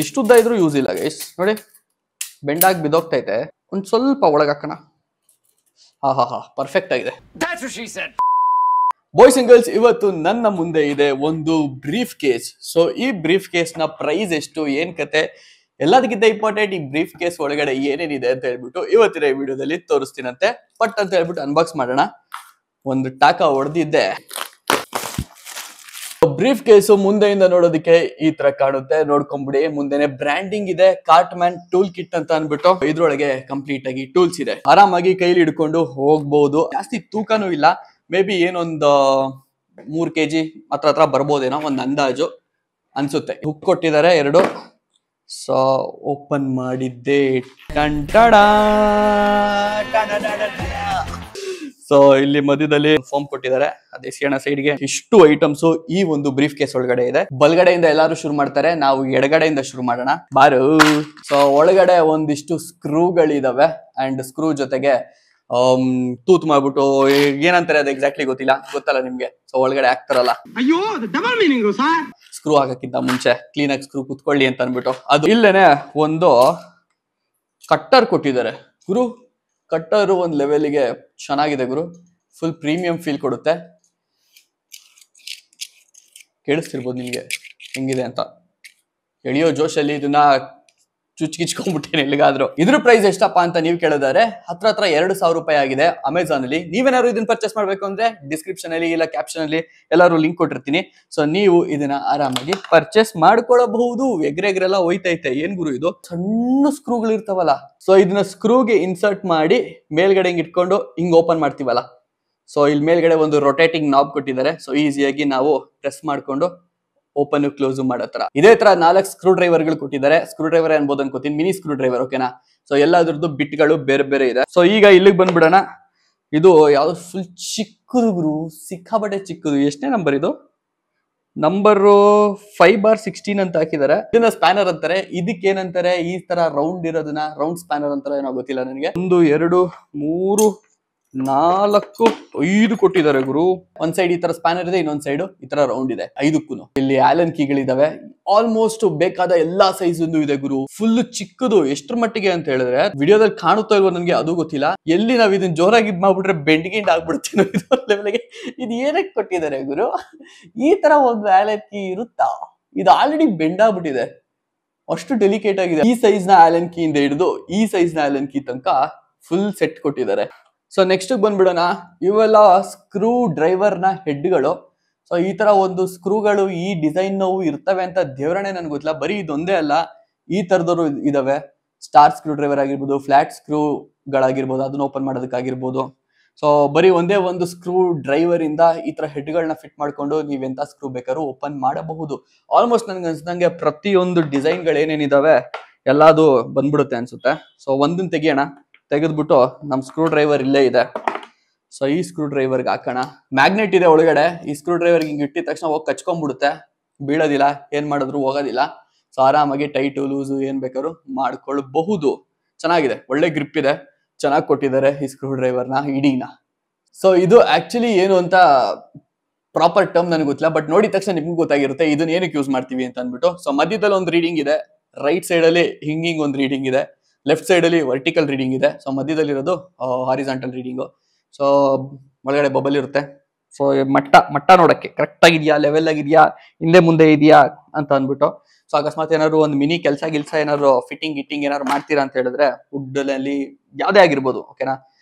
ಇಷ್ಟು ಉದ್ದ ಇದ್ರೂ ಯೂಸ್ ಇಲ್ಲ ಗೈಸ್. ನೋಡಿ ಬೆಂಡಾಗಿ ಬಿದ್ದೋಗ್ತೈತೆ. ಒಂದ್ ಸ್ವಲ್ಪ ಒಳಗೆ ಹಾಕೋಣ. ಹಾ ಪರ್ಫೆಕ್ಟ್ ಆಗಿದೆ. ಬಾಯ್ಸ್ ಅಂಡ್ ಗರ್ಲ್ಸ್, ಇವತ್ತು ನನ್ನ ಮುಂದೆ ಇದೆ ಒಂದು ಬ್ರೀಫ್ ಕೇಸ್. ಸೊ ಈ ಬ್ರೀಫ್ ಕೇಸ್ ನ ಪ್ರೈಸ್ ಎಷ್ಟು, ಏನ್ ಕತೆ, ಎಲ್ಲದಕ್ಕಿಂತ ಇಂಪಾರ್ಟೆಂಟ್ ಈ ಬ್ರೀಫ್ ಕೇಸ್ ಒಳಗಡೆ ಏನೇನಿದೆ ಅಂತ ಹೇಳ್ಬಿಟ್ಟು ಇವತ್ತಿನ ಈ ವಿಡಿಯೋದಲ್ಲಿ ತೋರಿಸ್ತೀನಂತೆ. ಪಟ್ ಅಂತ ಹೇಳ್ಬಿಟ್ಟು ಅನ್ಬಾಕ್ಸ್ ಮಾಡೋಣ. ಒಂದು ಟಾಕ ಹೊಡೆದಿದ್ದೆ. ಬ್ರೀಫ್ ಕೇಸು ಮುಂದೆಯಿಂದ ನೋಡೋದಕ್ಕೆ ಈ ತರ ಕಾಣುತ್ತೆ. ನೋಡ್ಕೊಂಬಿಡಿ, ಮುಂದೆನೆ ಬ್ರ್ಯಾಂಡಿಂಗ್ ಇದೆ, ಕಾರ್ಟ್ಮ್ಯಾನ್ ಟೂಲ್ ಕಿಟ್ ಅಂತ ಅನ್ಬಿಟ್ಟು. ಇದ್ರೊಳಗೆ ಕಂಪ್ಲೀಟ್ ಆಗಿ ಟೂಲ್ಸ್ ಇದೆ. ಆರಾಮಾಗಿ ಕೈಲಿ ಹಿಡ್ಕೊಂಡು ಹೋಗ್ಬಹುದು. ಜಾಸ್ತಿ ತೂಕನೂ ಇಲ್ಲ. ಮೇ ಬಿ ಏನೊಂದು 3 kg ಹತ್ರ ಬರ್ಬೋದೇನೋ, ಒಂದು ಅಂದಾಜು ಅನ್ಸುತ್ತೆ. ಹುಕ್ ಕೊಟ್ಟಿದ್ದಾರೆ 2. ಸೊ ಓಪನ್ ಮಾಡಿದ್ದೆ. ಸೊ ಇಲ್ಲಿ ಮಧ್ಯದಲ್ಲಿ ಫೋಮ್ ಕೊಟ್ಟಿದ್ದಾರೆ, ಅದೇ ಸಿಯಣ ಸೈಡ್ಗೆ. ಇಷ್ಟು ಐಟಮ್ಸ್ ಈ ಒಂದು ಬ್ರೀಫ್ ಕೇಸ್ ಒಳಗಡೆ ಇದೆ. ಬಲ್ಗಡೆಯಿಂದ ಎಲ್ಲಾರು ಶುರು ಮಾಡ್ತಾರೆ, ನಾವು ಎಡಗಡೆಯಿಂದ ಶುರು ಮಾಡೋಣ ಬಾರು. ಸೊ ಒಳಗಡೆ ಒಂದಿಷ್ಟು ಸ್ಕ್ರೂಗಳಿದಾವೆ ಅಂಡ್ ಸ್ಕ್ರೂ ಜೊತೆಗೆ ತೂತ್ ಮಾಡ್ಬಿಟ್ಟು ಏನಂತಾರೆ ಅದು ಎಕ್ಸಾಕ್ಟ್ಲಿ ಗೊತ್ತಲ್ಲ ನಿಮ್ಗೆ. ಸೊ ಒಳಗಡೆ ಹಾಕ್ತಾರಲ್ಲ, ಸ್ಕ್ರೂ ಹಾಕಕ್ಕಿಂತ ಮುಂಚೆ ಕ್ಲೀನ್ ಆಗಿ ಸ್ಕ್ರೂ ಕುತ್ಕೊಳ್ಳಿ ಅಂತ ಅನ್ಬಿಟ್ಟು ಅದು. ಇಲ್ಲೇನೆ ಒಂದು ಕಟ್ಟರ್ ಕೊಟ್ಟಿದ್ದಾರೆ ಗುರು. ಕಟ್ಟರು ಒಂದ್ ಲೆವೆಲ್ಗೆ ಚೆನ್ನಾಗಿದೆ ಗುರು. ಫುಲ್ ಪ್ರೀಮಿಯಂ ಫೀಲ್ ಕೊಡುತ್ತೆ. ಕೇಳಿಸ್ತಿರ್ಬೋದು ನಿಮ್ಗೆ ಹೆಂಗಿದೆ ಅಂತ. ಎಳಿಯೋ ಜೋಶಲ್ಲಿ ಇದನ್ನ ಚುಚ್ಕಿಚ್ಕೊಂಡ್ಬಿಟ್ಟೇನೆ ಎಲ್ಲಿಗಾದ್ರು. ಇದ್ರ ಪ್ರೈಸ್ ಎಷ್ಟಪ್ಪ ಅಂತ ನೀವು ಕೇಳಿದರೆ ಹತ್ರ 2,000 ರೂಪಾಯಿ ಆಗಿದೆ ಅಮೆಝಾನ್ ಅಲ್ಲಿ. ನೀವೇನಾದ್ರು ಇದನ್ನ ಪರ್ಚೇಸ್ ಮಾಡ್ಬೇಕು ಅಂದ್ರೆ ಡಿಸ್ಕ್ರಿಪ್ಷನ್ ಅಲ್ಲಿ ಇಲ್ಲ ಕ್ಯಾಪ್ಷನ್ ಅಲ್ಲಿ ಎಲ್ಲಾರು ಲಿಂಕ್ ಕೊಟ್ಟಿರ್ತೀನಿ. ಸೊ ನೀವು ಇದನ್ನ ಆರಾಮಾಗಿ ಪರ್ಚೇಸ್ ಮಾಡ್ಕೊಳ್ಳಬಹುದು. ಎಗ್ರೆಲ್ಲ ಹೋಯ್ತೈತೆ. ಏನ್ ಗುರು ಇದು, ಸಣ್ಣ ಸ್ಕ್ರೂಗಳು ಇರ್ತಾವಲ್ಲ. ಸೊ ಇದನ್ನ ಸ್ಕ್ರೂಗೆ ಇನ್ಸರ್ಟ್ ಮಾಡಿ ಮೇಲ್ಗಡೆ ಹಿಂಗ್ ಇಟ್ಕೊಂಡು ಹಿಂಗ್ ಓಪನ್ ಮಾಡ್ತೀವಲ್ಲ. ಸೊ ಇಲ್ಲಿ ಮೇಲ್ಗಡೆ ಒಂದು ರೊಟೇಟಿಂಗ್ ನಾಬ್ ಕೊಟ್ಟಿದ್ದಾರೆ. ಸೊ ಈಸಿಯಾಗಿ ನಾವು ಪ್ರೆಸ್ ಮಾಡ್ಕೊಂಡು ಓಪನ್ ಕ್ಲೋಸ್ ಮಾಡೋ ತರ. ಇದೇ ತರ 4 ಸ್ಕ್ರೂ ಡ್ರೈವರ್ ಗಳು ಕೊಟ್ಟಿದ್ದಾರೆ. ಸ್ಕ್ರೂ ಡ್ರೈವರ್ ಅನ್ಬೋದು ಅನ್ಕೋತೀನಿ, ಮಿನಿ ಸ್ಕ್ರೂ ಡ್ರೈವರ್. ಓಕೆನಾ. ಸೊ ಎಲ್ಲಾದ್ರದ್ದು ಬಿಟ್ಗಳು ಬೇರೆ ಇದೆ. ಸೊ ಈಗ ಇಲ್ಲಿಗೆ ಬಂದ್ಬಿಡೋಣ. ಇದು ಯಾವ್ದು ಫುಲ್ ಚಿಕ್ಕದು ಗುರು, ಸಿಕ್ಕಾಬಟ್ಟೆ ಚಿಕ್ಕದು. ಎಷ್ಟನೇ ನಂಬರ್ ಇದು? ನಂಬರು 5/16 ಅಂತ ಹಾಕಿದ್ದಾರೆ. ಇದನ್ನ ಸ್ಪ್ಯಾನರ್ ಅಂತಾರೆ. ಇದಕ್ಕೆ ಏನಂತಾರೆ, ಈ ತರ ರೌಂಡ್ ಇರೋದನ್ನ ರೌಂಡ್ ಸ್ಪ್ಯಾನರ್ ಅಂತಾರೆ, ಏನೋ ಗೊತ್ತಿಲ್ಲ ನನಗೆ. 1 2 3 4 5 ಕೊಟ್ಟಿದ್ದಾರೆ ಗುರು. ಒಂದ್ ಸೈಡ್ ಈ ತರ ಸ್ಪ್ಯಾನರ್ ಇದೆ, ಇನ್ನೊಂದ್ ಸೈಡ್ ಈ ತರ ರೌಂಡ್ ಇದೆ. 5ಕ್ಕೂ ಇಲ್ಲಿ ಆಲನ್ ಕೀಗಳಿದಾವೆ. ಆಲ್ಮೋಸ್ಟ್ ಬೇಕಾದ ಎಲ್ಲಾ ಸೈಜ್ ಇದೆ ಗುರು. ಫುಲ್ ಚಿಕ್ಕದು. ಎಷ್ಟ್ರ ಮಟ್ಟಿಗೆ ಅಂತ ಹೇಳಿದ್ರೆ ವಿಡಿಯೋದಲ್ಲಿ ಕಾಣುತ್ತಾ ಇಲ್ವೋ ನನ್ಗೆ ಅದು ಗೊತ್ತಿಲ್ಲ. ಎಲ್ಲಿ ನಾವ್ ಇದನ್ನ ಜೋರಾಗಿ ಇದ್ ಮಾಡ್ಬಿಟ್ರೆ ಬೆಂಡ್ಗಿಂಡ್ ಆಗ್ಬಿಡ್ತೀನೋ ಲೆವೆಲ್ಗೆ. ಇದು ಏನಕ್ಕೆ ಕೊಟ್ಟಿದ್ದಾರೆ ಗುರು? ಈ ತರ ಒಂದು ಆಲನ್ ಕೀ ಇರುತ್ತಾ? ಇದು ಆಲ್ರೆಡಿ ಬೆಂಡ್ ಆಗ್ಬಿಟ್ಟಿದೆ, ಅಷ್ಟು ಡೆಲಿಕೇಟ್ ಆಗಿದೆ. ಈ ಸೈಜ್ ನ ಆಲನ್ ಕೀ ಇಂದ ಹಿಡಿದು ಈ ಸೈಜ್ ನ ಆಲನ್ ಕೀ ತನಕ ಫುಲ್ ಸೆಟ್ ಕೊಟ್ಟಿದ್ದಾರೆ. ಸೊ ನೆಕ್ಸ್ಟ್ ಬಂದ್ಬಿಡೋಣ. ಇವೆಲ್ಲ ಸ್ಕ್ರೂ ಡ್ರೈವರ್ ನ ಹೆಡ್ಗಳು. ಸೊ ಈ ತರ ಒಂದು ಸ್ಕ್ರೂಗಳು ಈ ಡಿಸೈನ್ ನೋವು ಇರ್ತವೆ ಅಂತ ದೇವರಣೆ ನನ್ಗೆ ಗೊತ್ತಿಲ್ಲ. ಬರೀ ಇದೊಂದೇ ಅಲ್ಲ, ಈ ತರದವರು ಇದಾವೆ. ಸ್ಟಾರ್ ಸ್ಕ್ರೂ ಡ್ರೈವರ್ ಆಗಿರ್ಬೋದು, ಫ್ಲಾಟ್ ಸ್ಕ್ರೂಗಳಾಗಿರ್ಬೋದು, ಅದನ್ನ ಓಪನ್ ಮಾಡೋದಕ್ಕಾಗಿರ್ಬೋದು. ಸೊ ಬರೀ ಒಂದೇ ಒಂದು ಸ್ಕ್ರೂ ಡ್ರೈವರ್ ಇಂದ ಈ ತರ ಹೆಡ್ಗಳನ್ನ ಫಿಟ್ ಮಾಡ್ಕೊಂಡು ನೀವೆಂತ ಸ್ಕ್ರೂ ಬೇಕಾದ್ರೂ ಓಪನ್ ಮಾಡಬಹುದು. ಆಲ್ಮೋಸ್ಟ್ ನನ್ಗೆ ಅನ್ಸ್ದಂಗೆ ಪ್ರತಿಯೊಂದು ಡಿಸೈನ್ಗಳು ಏನೇನಿದಾವೆ ಎಲ್ಲದು ಬಂದ್ಬಿಡುತ್ತೆ ಅನ್ಸುತ್ತೆ. ಸೊ ಒಂದನ್ನ ತೆಗಿಯೋಣ. ತೆಗೆದ್ಬಿಟ್ಟು ನಮ್ ಸ್ಕ್ರೂ ಡ್ರೈವರ್ ಇಲ್ಲೇ ಇದೆ. ಸೊ ಈ ಸ್ಕ್ರೂ ಡ್ರೈವರ್ಗೆ ಹಾಕೋಣ. ಮ್ಯಾಗ್ನೆಟ್ ಇದೆ ಒಳಗಡೆ. ಈ ಸ್ಕ್ರೂ ಡ್ರೈವರ್ ಹಿಂಗ್ ಇಟ್ಟಿದ ತಕ್ಷಣ ಹೋಗಿ ಕಚ್ಕೊಂಡ್ಬಿಡುತ್ತೆ, ಬೀಳೋದಿಲ್ಲ, ಏನ್ ಮಾಡಿದ್ರು ಹೋಗೋದಿಲ್ಲ. ಸೊ ಆರಾಮಾಗಿ ಟೈಟು ಲೂಸು ಏನ್ ಬೇಕಾದ್ರು ಮಾಡ್ಕೊಳ್ಬಹುದು. ಚೆನ್ನಾಗಿದೆ, ಒಳ್ಳೆ ಗ್ರಿಪ್ ಇದೆ, ಚೆನ್ನಾಗಿ ಕೊಟ್ಟಿದ್ದಾರೆ ಈ ಸ್ಕ್ರೂ ಡ್ರೈವರ್ನ ಇಡೀನ. ಸೊ ಇದು ಆಕ್ಚುಲಿ ಏನು ಅಂತ ಪ್ರಾಪರ್ ಟರ್ಮ್ ನನಗೆ ಗೊತ್ತಿಲ್ಲ, ಬಟ್ ನೋಡಿದ ತಕ್ಷಣ ನಿಮ್ಗೆ ಗೊತ್ತಾಗಿರುತ್ತೆ ಇದನ್ನ ಏನಕ್ಕೆ ಯೂಸ್ ಮಾಡ್ತೀವಿ ಅಂತ ಅಂದ್ಬಿಟ್ಟು. ಸೊ ಮಧ್ಯದಲ್ಲಿ ಒಂದು ರೀಡಿಂಗ್ ಇದೆ, ರೈಟ್ ಸೈಡ್ ಅಲ್ಲಿ ಹಿಂಗಿಂಗ್ ಒಂದು ರೀಡಿಂಗ್ ಇದೆ, ಲೆಫ್ಟ್ ಸೈಡ್ ಅಲ್ಲಿ ವರ್ಟಿಕಲ್ ರೀಡಿಂಗ್ ಇದೆ. ಸೊ ಮಧ್ಯದಲ್ಲಿ ಇರೋದು ಹಾರಿಜಾಂಟಲ್ ರೀಡಿಂಗು. ಸೊ ಒಳಗಡೆ ಬಬಲ್ ಇರುತ್ತೆ. ಸೊ ಮಟ್ಟ ನೋಡಕ್ಕೆ ಕರೆಕ್ಟ್ ಆಗಿದ್ಯಾ, ಲೆವೆಲ್ ಆಗಿದ್ಯಾ, ಹಿಂದೆ ಮುಂದೆ ಇದೆಯಾ ಅಂತ ಅಂದ್ಬಿಟ್ಟು. ಸೊ ಅಕಸ್ಮಾತ್ ಏನಾದ್ರು ಒಂದು ಮಿನಿ ಕೆಲಸ ಏನಾದ್ರು ಫಿಟ್ಟಿಂಗ್ ಏನಾದ್ರು ಮಾಡ್ತೀರಾ ಅಂತ ಹೇಳಿದ್ರೆ ವುಡ್ ಅಲ್ಲಿ ಯಾವ್ದೇ ಆಗಿರ್ಬೋದು. ಓಕೆನಾ.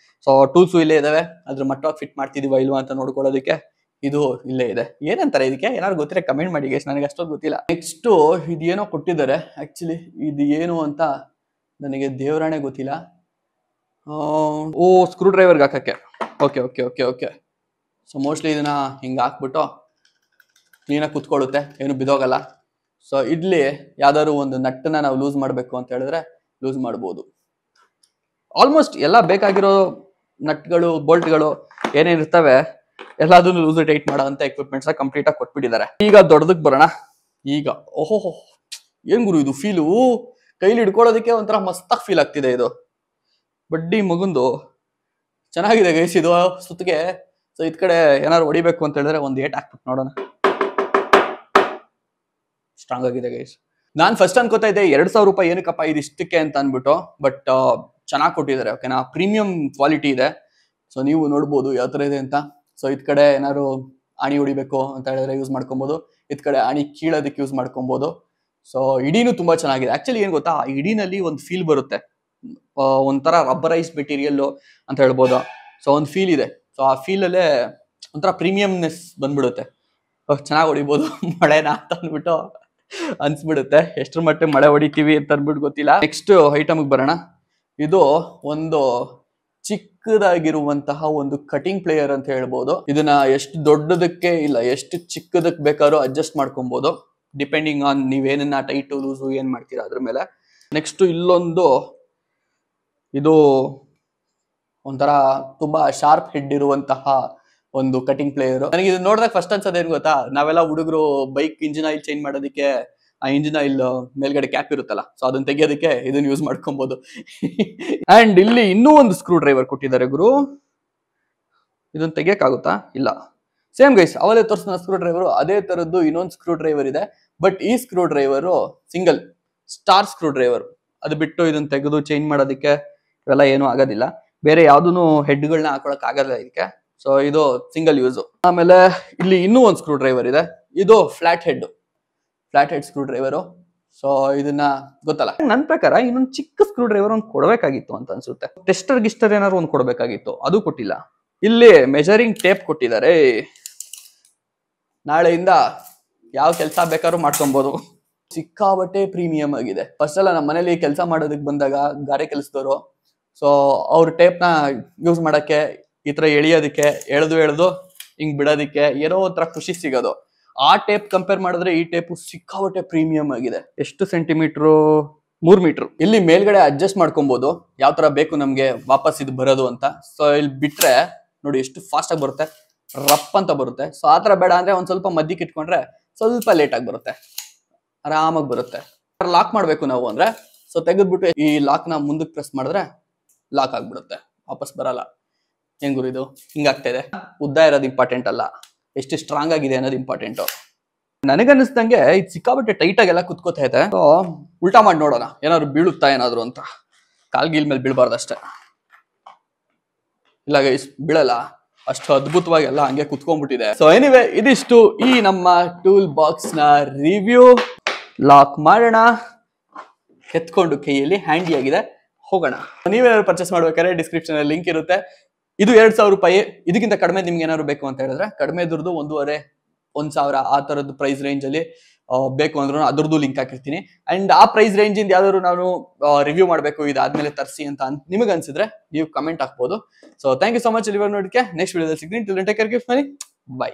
ಸೊ ಟೂಲ್ಸ್ ಇಲ್ಲೇ ಇದಾವೆ. ಅದ್ರ ಮಟ್ಟವಾಗಿ ಫಿಟ್ ಮಾಡ್ತಿದೀವ ಇಲ್ವಾ ಅಂತ ನೋಡ್ಕೊಳ್ಳೋದಕ್ಕೆ ಇದು ಇಲ್ಲೇ ಇದೆ. ಏನಂತಾರೆ ಇದಕ್ಕೆ, ಏನಾದ್ರು ಗೊತ್ತಿರ ಕಮೆಂಟ್ ಮಾಡಿ ಗೈಸ್, ನನಗೆ ಅಷ್ಟೊಂದು ಗೊತ್ತಿಲ್ಲ. ನೆಕ್ಸ್ಟ್ ಇದೇನೋ ಕೊಟ್ಟಿದ್ದಾರೆ. ಆಕ್ಚುಲಿ ಇದು ಏನು ಅಂತ ನನಗೆ ದೇವರಾಣೆ ಗೊತ್ತಿಲ್ಲ. ಓ ಸ್ಕ್ರೂ ಡ್ರೈವರ್ಗೆ ಹಾಕಕ್ಕೆ. ಓಕೆ. ಸೊ ಮೋಸ್ಟ್ಲಿ ಇದನ್ನ ಹಿಂಗೆ ಹಾಕ್ಬಿಟ್ಟು ಕ್ಲೀನಾಗಿ ಕುತ್ಕೊಳ್ಳುತ್ತೆ, ಏನು ಬಿದೋಗಲ್ಲ. ಸೊ ಇಲ್ಲಿ ಯಾವ್ದಾದ್ರು ಒಂದು ನಟ್ಟನ್ನ ನಾವು ಲೂಸ್ ಮಾಡಬೇಕು ಅಂತ ಹೇಳಿದ್ರೆ ಲೂಸ್ ಮಾಡ್ಬೋದು. ಆಲ್ಮೋಸ್ಟ್ ಎಲ್ಲ ಬೇಕಾಗಿರೋ ನಟ್ಗಳು ಬೋಲ್ಟ್ಗಳು ಏನೇನಿರ್ತವೆ ಎಲ್ಲದನ್ನು ಲೂಸ್ ಟೈಟ್ ಮಾಡೋ ಅಂತ ಎಕ್ವಿಪ್ಮೆಂಟ್ಸ್ ಕಂಪ್ಲೀಟ್ ಆಗಿ ಕೊಟ್ಬಿಟ್ಟಿದ್ದಾರೆ. ಈಗ ದೊಡ್ಡದಕ್ಕೆ ಬರೋಣ. ಈಗ ಓಹೋ ಏನ್ ಗುರು ಇದು ಫೀಲು, ಕೈಲಿ ಹಿಡ್ಕೊಳ್ಳೋದಕ್ಕೆ ಒಂಥರ ಮಸ್ತಾಗಿ ಫೀಲ್ ಆಗ್ತಿದೆ. ಇದು ಬಡ್ಡಿ ಮಗುಂದು ಚೆನ್ನಾಗಿದೆ ಗೈಸ್ ಇದು ಸುತ್ತಿಗೆ. ಸೊ ಇದ್ ಕಡೆ ಏನಾದ್ರು ಹೊಡಿಬೇಕು ಅಂತ ಹೇಳಿದ್ರೆ ಒಂದು ಏಟ್ ಹಾಕ್ಬಿಟ್ಟು ನೋಡೋಣ. ಸ್ಟ್ರಾಂಗ್ ಆಗಿದೆ ಗೈಸ್. ನಾನ್ ಫಸ್ಟ್ ಅನ್ಕೋತಾ ಇದ್ದೆ 2,000 ರೂಪಾಯಿ ಏನಕ್ಕಪ್ಪ ಇದಿಷ್ಟಕ್ಕೆ ಅಂತ ಅನ್ಬಿಟ್ಟು, ಬಟ್ ಚೆನ್ನಾಗಿ ಕೊಟ್ಟಿದ್ದಾರೆ. ಓಕೆನಾ, ಪ್ರೀಮಿಯಂ ಕ್ವಾಲಿಟಿ ಇದೆ. ಸೊ ನೀವು ನೋಡ್ಬೋದು ಯಾವ ತರ ಇದೆ ಅಂತ. ಸೊ ಇದ್ ಕಡೆ ಏನಾದ್ರು ಆಣಿ ಹೊಡಿಬೇಕು ಅಂತ ಹೇಳಿದ್ರೆ ಯೂಸ್ ಮಾಡ್ಕೊಬಹುದು, ಇದ್ ಕಡೆ ಆಣಿ ಕೀಳೋದಕ್ಕೆ ಯೂಸ್ ಮಾಡ್ಕೊಬಹುದು. ಸೊ ಇಡೀನು ತುಂಬಾ ಚೆನ್ನಾಗಿದೆ. ಆಕ್ಚುಲಿ ಏನ್ ಗೊತ್ತಾ, ಇಡೀನಲ್ಲಿ ಒಂದು ಫೀಲ್ ಬರುತ್ತೆ, ಒಂಥರ ರಬ್ಬರೈಸ್ ಮೆಟೀರಿಯಲ್ ಅಂತ ಹೇಳ್ಬೋದು. ಸೊ ಒಂದು ಫೀಲ್ ಇದೆ. ಸೊ ಆ ಫೀಲ್ ಅಲ್ಲೇ ಒಂಥರ ಪ್ರೀಮಿಯಂನೆಸ್ ಬಂದ್ಬಿಡುತ್ತೆ. ಚೆನ್ನಾಗಿ ಹೊಡಿಬೋದು ಮಳೆನಾ ಅಂತ ಅಂದ್ಬಿಟ್ಟು ಅನ್ಸ್ಬಿಡುತ್ತೆ. ಎಷ್ಟ್ರ ಮಟ್ಟಿಗೆ ಮಳೆ ಹೊಡಿತೀವಿ ಅಂತ ಅಂದ್ಬಿಟ್ಟು ಗೊತ್ತಿಲ್ಲ. ನೆಕ್ಸ್ಟ್ ಐಟಮ್ಗೆ ಬರೋಣ. ಇದು ಒಂದು ಚಿಕ್ಕದಾಗಿರುವಂತಹ ಒಂದು ಕಟಿಂಗ್ ಪ್ಲೇಯರ್ ಅಂತ ಹೇಳ್ಬೋದು. ಇದನ್ನ ಎಷ್ಟು ದೊಡ್ಡದಕ್ಕೆ ಇಲ್ಲ ಎಷ್ಟು ಚಿಕ್ಕದಕ್ಕೆ ಬೇಕಾದ್ರೂ ಅಡ್ಜಸ್ಟ್ ಮಾಡ್ಕೊಬಹುದು, ಡಿಪೆಂಡಿಂಗ್ ಆನ್ ನೀವೇನನ್ನ ಟೈಟು ಲೂಸು ಏನ್ ಮಾಡ್ತೀರಾ ಅದ್ರ ಮೇಲೆ. ನೆಕ್ಸ್ಟ್ ಇಲ್ಲೊಂದು, ಇದು ಒಂಥರ ತುಂಬಾ ಶಾರ್ಪ್ ಹೆಡ್ ಇರುವಂತಹ ಒಂದು ಕಟಿಂಗ್ ಪ್ಲೇಯರ್. ನನಗೆ ಇದು ನೋಡಿದಾಗ ಫಸ್ಟ್ ಅನ್ಸೋದು ಏನ್ ಗೊತ್ತಾ, ನಾವೆಲ್ಲ ಹುಡುಗರು ಬೈಕ್ ಇಂಜಿನ್ ಆಯಿಲ್ ಚೇಂಜ್ ಮಾಡೋದಕ್ಕೆ ಆ ಇಂಜಿನ್ ಆಯಿಲ್ ಮೇಲ್ಗಡೆ ಕ್ಯಾಪ್ ಇರುತ್ತಲ್ಲ, ಸೊ ಅದನ್ನ ತೆಗಿಯೋದಕ್ಕೆ ಇದನ್ನ ಯೂಸ್ ಮಾಡ್ಕೊಬಹುದು. ಅಂಡ್ ಇಲ್ಲಿ ಇನ್ನೂ ಒಂದು ಸ್ಕ್ರೂ ಡ್ರೈವರ್ ಕೊಟ್ಟಿದ್ದಾರೆ ಗುರು. ಇದನ್ನ ತೆಗಿಯಕ್ಕಾಗುತ್ತಾ? ಇಲ್ಲ. ಸೇಮ್ ಗೈಸ್, ಅವಲೇ ತೋರಿಸಿದ ಸ್ಕ್ರೂ ಡ್ರೈವರ್ ಅದೇ ತರದ್ದು ಇನ್ನೊಂದು ಸ್ಕ್ರೂ ಡ್ರೈವರ್ ಇದೆ. ಬಟ್ ಈ screw driver single star screw driver. ಅದು ಬಿಟ್ಟು ಇದನ್ನ ತೆಗೆದು ಚೇಂಜ್ ಮಾಡೋದಕ್ಕೆ ಇವೆಲ್ಲ ಏನೂ ಆಗೋದಿಲ್ಲ. ಬೇರೆ ಯಾವ್ದೂ ಹೆಡ್ಗಳನ್ನ ಹಾಕೊಳಕ್ ಆಗಲ್ಲ ಇದಕ್ಕೆ. ಸೊ ಇದು ಸಿಂಗಲ್ ಯೂಸ್. ಆಮೇಲೆ ಇಲ್ಲಿ ಇನ್ನೂ ಒಂದು ಸ್ಕ್ರೂ ಡ್ರೈವರ್ ಇದೆ. ಇದು flat head screw driver. So ಇದನ್ನ ಗೊತ್ತಲ್ಲ, ನನ್ನ ಪ್ರಕಾರ ಇನ್ನೊಂದು ಚಿಕ್ಕ ಸ್ಕ್ರೂ ಡ್ರೈವರ್ ಒಂದು ಕೊಡಬೇಕಾಗಿತ್ತು ಅಂತ ಅನ್ಸುತ್ತೆ. ಟೆಸ್ಟರ್ ಗಿಸ್ಟರ್ ಏನಾದ್ರು ಒಂದು ಕೊಡಬೇಕಾಗಿತ್ತು, ಅದು ಕೊಟ್ಟಿಲ್ಲ. ಇಲ್ಲಿ ಮೆಜರಿಂಗ್ ಟೇಪ್ ಕೊಟ್ಟಿದ್ದಾರೆ. ನಾಳೆಯಿಂದ ಯಾವ ಕೆಲಸ ಬೇಕಾದ್ರೂ ಮಾಡ್ಕೊಬಹುದು. ಸಿಕ್ಕಾಬಟ್ಟೆ ಪ್ರೀಮಿಯಂ ಆಗಿದೆ. ಫಸ್ಟ್ ಎಲ್ಲ ನಮ್ಮ ಮನೇಲಿ ಕೆಲಸ ಮಾಡೋದಕ್ಕೆ ಬಂದಾಗ ಗಾರೆ ಕೆಲಸದವರು, ಸೊ ಅವ್ರ ಟೇಪ್ನ ಯೂಸ್ ಮಾಡಕ್ಕೆ ಈ ತರ ಎಳಿಯೋದಕ್ಕೆ ಎಳೆದು ಹಿಂಗ್ ಬಿಡೋದಕ್ಕೆ ಏನೋ ಒಂಥರ ಖುಷಿ ಸಿಗೋದು. ಆ ಟೇಪ್ ಕಂಪೇರ್ ಮಾಡಿದ್ರೆ ಈ ಟೇಪ್ ಸಿಕ್ಕಾಬಟ್ಟೆ ಪ್ರೀಮಿಯಂ ಆಗಿದೆ. ಎಷ್ಟು ಸೆಂಟಿಮೀಟರ್? 3 ಮೀಟರ್. ಇಲ್ಲಿ ಮೇಲ್ಗಡೆ ಅಡ್ಜಸ್ಟ್ ಮಾಡ್ಕೊಬಹುದು ಯಾವ ತರ ಬೇಕು ನಮ್ಗೆ ವಾಪಸ್ ಇದು ಬರೋದು ಅಂತ. ಸೊ ಇಲ್ಲಿ ಬಿಟ್ರೆ ನೋಡಿ ಎಷ್ಟು ಫಾಸ್ಟ್ ಆಗಿ ಬರುತ್ತೆ, ರಪ್ ಅಂತ ಬರುತ್ತೆ. ಸೊ ಆತರ ಬೇಡ ಅಂದ್ರೆ ಒಂದ್ ಸ್ವಲ್ಪ ಮಧ್ಯಕ್ಕೆ ಇಟ್ಕೊಂಡ್ರೆ ಸ್ವಲ್ಪ ಲೇಟ್ ಆಗಿ ಬರುತ್ತೆ, ಆರಾಮಾಗಿ ಬರುತ್ತೆ. ಲಾಕ್ ಮಾಡ್ಬೇಕು ನಾವು ಅಂದ್ರೆ, ಸೊ ತೆಗೆದ್ಬಿಟ್ಟು ಈ ಲಾಕ್ ನ ಮುಂದಕ್ಕೆ ಪ್ರೆಸ್ ಮಾಡಿದ್ರೆ ಲಾಕ್ ಆಗ್ಬಿಡುತ್ತೆ, ವಾಪಸ್ ಬರಲ್ಲ. ಹೆಂಗ್ ಗುರು ಇದು ಹಿಂಗಾಗ್ತಾ ಇದೆ? ಉದ್ದ ಇರೋದು ಇಂಪಾರ್ಟೆಂಟ್ ಅಲ್ಲ, ಎಷ್ಟು ಸ್ಟ್ರಾಂಗ್ ಆಗಿದೆ ಅನ್ನೋದು ಇಂಪಾರ್ಟೆಂಟ್. ನನಗನ್ನಿಸ್ದಂಗೆ ಇದು ಸಿಕ್ಕಾಬಟ್ಟೆ ಟೈಟ್ ಆಗೆಲ್ಲ ಕುತ್ಕೋತಾ ಇದೆ. ಸೊ ಉಲ್ಟಾ ಮಾಡಿ ನೋಡೋಣ, ಏನಾದ್ರು ಬೀಳುತ್ತಾ ಏನಾದ್ರು ಅಂತ. ಕಾಲ್ಗೀಲ್ ಮೇಲೆ ಬೀಳ್ಬಾರ್ದಷ್ಟೇ. ಇಲ್ಲ ಗೈಸ್, ಬೀಳಲ್ಲ, ಅಷ್ಟು ಅದ್ಭುತವಾಗಿ ಎಲ್ಲ ಹಂಗೆ ಕುತ್ಕೊಂಡ್ಬಿಟ್ಟಿದೆ. ಸೊ ಎನಿವೆ, ಇದಿಷ್ಟು ಈ ನಮ್ಮ ಟೂಲ್ ಬಾಕ್ಸ್ ನ ರಿವ್ಯೂ. ಲಾಕ್ ಮಾಡೋಣ, ಎತ್ಕೊಂಡು ಕೈಯಲ್ಲಿ ಹ್ಯಾಂಡಿ ಆಗಿದೆ, ಹೋಗೋಣ. ನೀವೇನಾದ್ರು ಪರ್ಚೇಸ್ ಮಾಡ್ಬೇಕಾದ್ರೆ ಡಿಸ್ಕ್ರಿಪ್ಷನ್ ಅಲ್ಲಿ ಲಿಂಕ್ ಇರುತ್ತೆ. ಇದು 2,000 ರೂಪಾಯಿ. ಇದಕ್ಕಿಂತ ಕಡಿಮೆ ನಿಮ್ಗೆ ಏನಾದ್ರು ಬೇಕು ಅಂತ ಹೇಳಿದ್ರೆ ಕಡಿಮೆ ದುಡ್ದು 1,500 1,000 ಆ ತರದ್ದು ಪ್ರೈಸ್ ರೇಂಜ್ ಅಲ್ಲಿ ಬೇಕು ಅಂದ್ರೂ ಅದ್ರದ್ದು ಲಿಂಕ್ ಹಾಕಿರ್ತೀನಿ. ಅಂಡ್ ಆ ಪ್ರೈಸ್ ರೇಂಜ್ ಇಂದ ಯಾವ್ದಾದ್ರು ನಾನು ರಿವ್ಯೂ ಮಾಡ್ಬೇಕು ಇದಾದ್ಮೇಲೆ ತರಿಸಿ ಅಂತ ನಿಮಗೆ ಅನ್ಸಿದ್ರೆ ನೀವು ಕಮೆಂಟ್ ಹಾಕ್ಬೋದು. So thank you so much ಇವಾಗ ನೋಡಕ್ಕೆ. ನೆಕ್ಸ್ಟ್ ವಿಡಿಯೋದಲ್ಲಿ ಸಿಗ್ತೀನಿ. Till then take care, keep smiling, by.